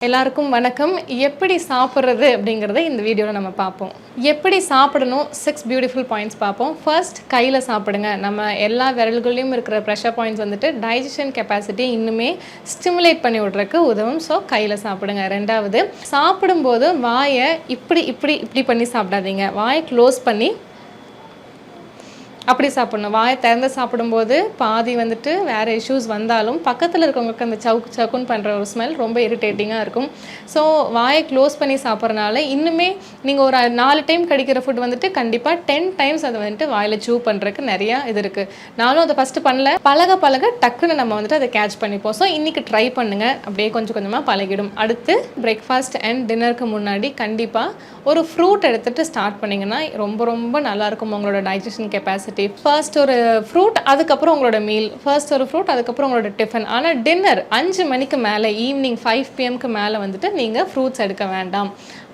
எல்லாருக்கும் வணக்கம். எப்படி சாப்பிட்றது அப்படிங்கிறத இந்த வீடியோவில் நம்ம பார்ப்போம். எப்படி சாப்பிடணும் 6 பியூட்டிஃபுல் பாயிண்ட்ஸ் பார்ப்போம். ஃபர்ஸ்ட், கையில் சாப்பிடுங்க. நம்ம எல்லா விரல்கள்லையும் இருக்கிற ப்ரெஷர் பாயிண்ட்ஸ் வந்துட்டு டைஜஷன் கெப்பாசிட்டி இன்னுமே ஸ்டிமுலேட் பண்ணி விட்றதுக்கு உதவும். ஸோ கையில் சாப்பிடுங்க. ரெண்டாவது, சாப்பிடும்போது வாயை இப்படி பண்ணி சாப்பிடாதீங்க. வாயை க்ளோஸ் பண்ணி அப்படி சாப்பிட்ணும். வாயை திறந்து சாப்பிடும்போது பாதி வந்துட்டு வேறு இஷ்யூஸ் வந்தாலும் பக்கத்தில் இருக்கவங்களுக்கு அந்த சவுக்குன்னு பண்ணுற ஒரு ஸ்மெல் ரொம்ப இரிட்டேட்டிங்காக இருக்கும். ஸோ வாயை க்ளோஸ் பண்ணி சாப்பிட்றனால இன்னுமே நீங்கள் ஒரு 4 டைம் கடிக்கிற ஃபுட் வந்துட்டு கண்டிப்பாக 10 டைம்ஸ் அதை வந்துட்டு வாயில் சூ பண்ணுறதுக்கு நிறையா இது இருக்குது. நானும் அதை ஃபஸ்ட்டு பண்ணல. பழக டக்குன்னு நம்ம வந்துட்டு அதை கேட்ச் பண்ணிப்போம். ஸோ இன்றைக்கி ட்ரை பண்ணுங்கள். அப்படியே கொஞ்சம் கொஞ்சமாக பழகிடும். அடுத்து, பிரேக்ஃபாஸ்ட் அண்ட் டின்னருக்கு முன்னாடி கண்டிப்பாக ஒரு ஃப்ரூட் எடுத்துகிட்டு ஸ்டார்ட் பண்ணிங்கன்னா ரொம்ப நல்லாயிருக்கும் உங்களோட டைஜஷன் கெப்பாசிட்டி. ஃபர்ஸ்ட் ஒரு ஃப்ரூட், அதுக்கப்புறம் உங்களோட மீல். ஃபர்ஸ்ட் ஒரு ஃப்ரூட், அதுக்கப்புறம் உங்களோட டிஃபன். ஆனால் டின்னர் 5 மணிக்கு மேலே, ஈவினிங் 5 PM மேலே வந்துட்டு நீங்கள் ஃப்ரூட்ஸ் எடுக்க வேண்டாம்.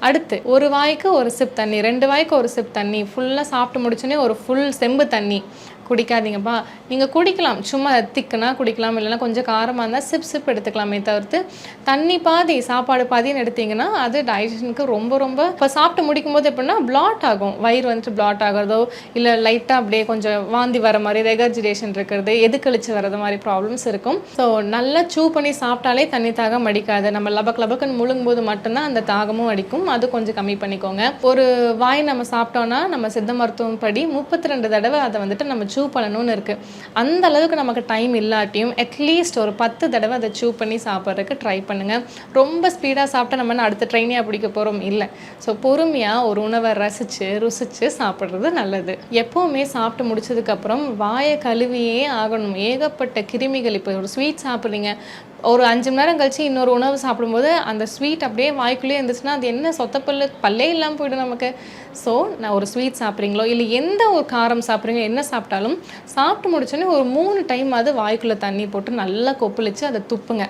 அடுத்து, ஒரு வாய்க்கு ஒரு சிப் தண்ணி, 2 வாய்க்கு ஒரு சிப் தண்ணி, ஃபுல்லாக சாப்பிட்டு முடிச்சோன்னே ஒரு ஃபுல் செம்பு தண்ணி குடிக்காதீங்கப்பா. நீங்கள் குடிக்கலாம், சும்மா திக்குனா குடிக்கலாம், இல்லைனா கொஞ்சம் காரமாக இருந்தால் சிப் எடுத்துக்கலாமே தவிர்த்து தண்ணி பாதி சாப்பாடு பாதின்னு எடுத்திங்கன்னா அது டைஜஷனுக்கு ரொம்ப இப்போ சாப்பிட்டு முடிக்கும் போது எப்படின்னா பிளாட் ஆகும். வயிறு வந்துட்டு பிளாட் ஆகிறதோ இல்லை லைட்டாக அப்படியே கொஞ்சம் வாந்தி வர மாதிரி, ரெகர்ஜிடேஷன் இருக்கிறது, எதுக்கழிச்சு வர்றது மாதிரி ப்ராப்ளம்ஸ் இருக்கும். ஸோ நல்லா சூ பண்ணி சாப்பிட்டாலே தண்ணி தாகம் அடிக்காது. நம்ம லபக்குன்னு முழுங்கும்போது மட்டும்தான் அந்த தாகமும் அடிக்கும். அது கொஞ்சம் கம்மி பண்ணிக்கோங்க. ஒரு வாய் நம்ம சாப்பிட்டோன்னா நம்ம சித்த மருத்துவம் படி 32 தடவை அதை வந்துட்டு நம்ம சூ பண்ணணும்னு இருக்குது. அந்த அளவுக்கு நமக்கு டைம் இல்லாட்டியும் அட்லீஸ்ட் ஒரு 10 தடவை அதை சூ பண்ணி சாப்பிட்றதுக்கு ட்ரை பண்ணுங்கள். ரொம்ப ஸ்பீடாக சாப்பிட்டா நம்ம அடுத்த ட்ரெயினே பிடிக்க போகிறோம் இல்லை. ஸோ பொறுமையாக ஒரு உணவை ருசிச்சு சாப்பிட்றது நல்லது. எப்போவுமே சாப்பிட்டு முடிச்சதுக்கப்புறம் வாயை கழுவியே ஆகணும். ஏகப்பட்ட கிருமிகள். இப்போ ஒரு ஸ்வீட் சாப்பிட்றீங்க, ஒரு 5 மணி நேரம் கழிச்சு இன்னொரு உணவு சாப்பிடும்போது அந்த ஸ்வீட் அப்படியே வாய்க்குள்ளேயே இருந்துச்சுன்னா அது என்ன பல்லே இல்லாமல் போய்டும் நமக்கு. ஸோ நான் ஒரு ஸ்வீட் சாப்பிட்றீங்களோ இல்லை எந்த ஒரு காரம் சாப்பிட்றீங்க, என்ன சாப்பிட்டாலும் சாப்பிட்டு முடிச்சோன்னே ஒரு 3 டைம் அது வாய்க்குள்ளே தண்ணி போட்டு நல்லா கொப்பளிச்சு அதை துப்புங்க.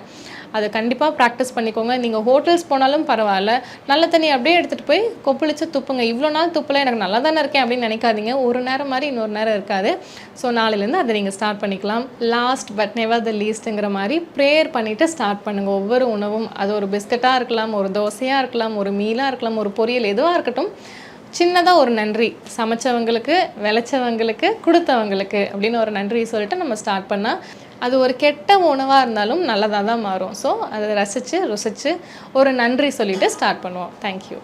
அதை கண்டிப்பாக ப்ராக்டிஸ் பண்ணிக்கோங்க. நீங்கள் ஹோட்டல்ஸ் போனாலும் பரவாயில்ல, நல்ல தண்ணி அப்படியே எடுத்துகிட்டு போய் கொப்பளிச்சு துப்புங்க. இவ்வளோ நாள் துப்பலை, எனக்கு நல்லா தானே இருக்கேன் அப்படின்னு நினைக்காதீங்க. ஒரு நேரம் மாதிரி இன்னொரு நேரம் இருக்காது. ஸோ நாளையிலேருந்து அதை நீங்கள் ஸ்டார்ட் பண்ணிக்கலாம். லாஸ்ட் பட் நெவர் த லீஸ்ட்டுங்கிற மாதிரி ப்ரேயர் பண்ணிவிட்டு ஸ்டார்ட் பண்ணுங்கள். ஒவ்வொரு உணவும், அது ஒரு பிஸ்கட்டாக இருக்கலாம், ஒரு தோசையாக இருக்கலாம், ஒரு மீலாக இருக்கலாம், ஒரு பொரியல் எதுவாக இருக்கட்டும், சின்னதாக ஒரு நன்றி, சமைச்சவங்களுக்கு, விளைச்சவங்களுக்கு, கொடுத்தவங்களுக்கு அப்படின்னு ஒரு நன்றி சொல்லிட்டு நம்ம ஸ்டார்ட் பண்ணால் அது ஒரு கெட்ட உணவாக இருந்தாலும் நல்லதாக தான் மாறும். ஸோ அதை ருசிச்சு ஒரு நன்றி சொல்லிவிட்டு ஸ்டார்ட் பண்ணுவோம். தேங்க்யூ.